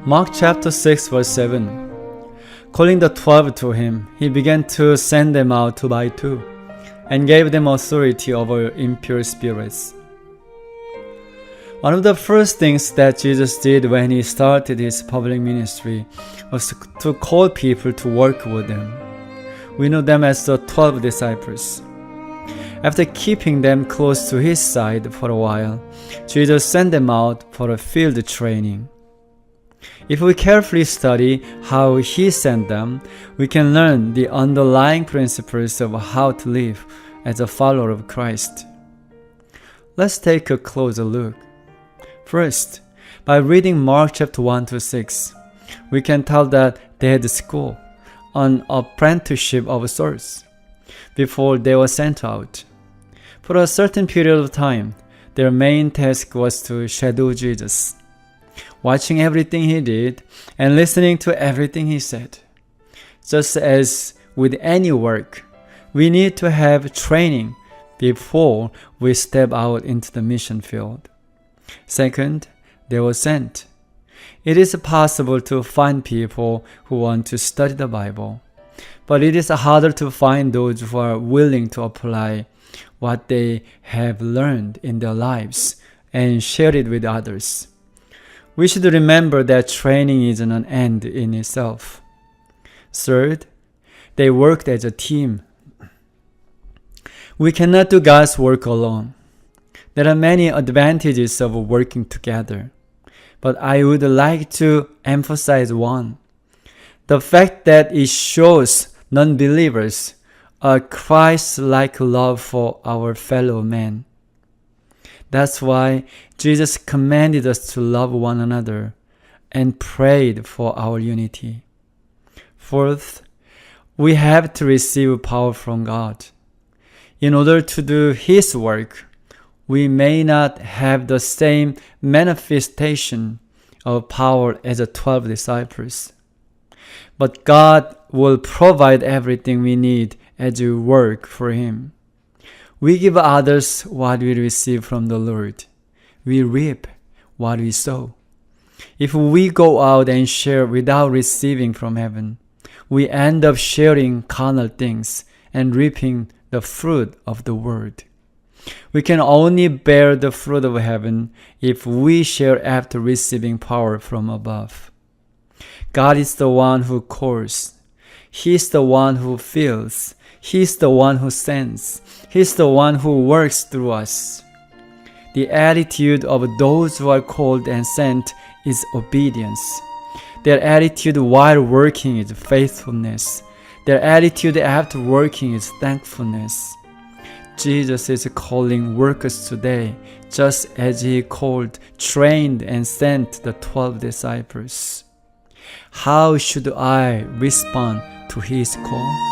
Mark chapter 6 verse 7. Calling the 12 to him, he began to send them out two by two, and gave them authority over impure spirits. One of the first things that Jesus did when he started his public ministry was to call people to work with him. We know them as the 12 disciples. After keeping them close to his side for a while, Jesus sent them out for a field training. If we carefully study how he sent them, we can learn the underlying principles of how to live as a follower of Christ. Let's take a closer look. First, by reading Mark chapter 1 to 6, we can tell that they had school, an apprenticeship of sorts, before they were sent out. For a certain period of time, their main task was to shadow Jesus, watching everything he did and listening to everything he said. Just as with any work, we need to have training before we step out into the mission field. Second, they were sent. It is possible to find people who want to study the Bible, but it is harder to find those who are willing to apply what they have learned in their lives and share it with others. We should remember that training isn't an end in itself. Third, they worked as a team. We cannot do God's work alone. There are many advantages of working together, but I would like to emphasize one: the fact that it shows non-believers a Christ-like love for our fellow men. That's why Jesus commanded us to love one another and prayed for our unity. Fourth, we have to receive power from God. In order to do His work, we may not have the same manifestation of power as the 12 disciples, but God will provide everything we need as we work for Him. We give others what we receive from the Lord. We reap what we sow. If we go out and share without receiving from heaven, we end up sharing carnal things and reaping the fruit of the Word. We can only bear the fruit of heaven if we share after receiving power from above. God is the one who calls. He is the one who fills. He is the one who sends. He is the one who works through us. The attitude of those who are called and sent is obedience. Their attitude while working is faithfulness. Their attitude after working is thankfulness. Jesus is calling workers today, just as He called, trained, and sent the 12 disciples. How should I respond to His call?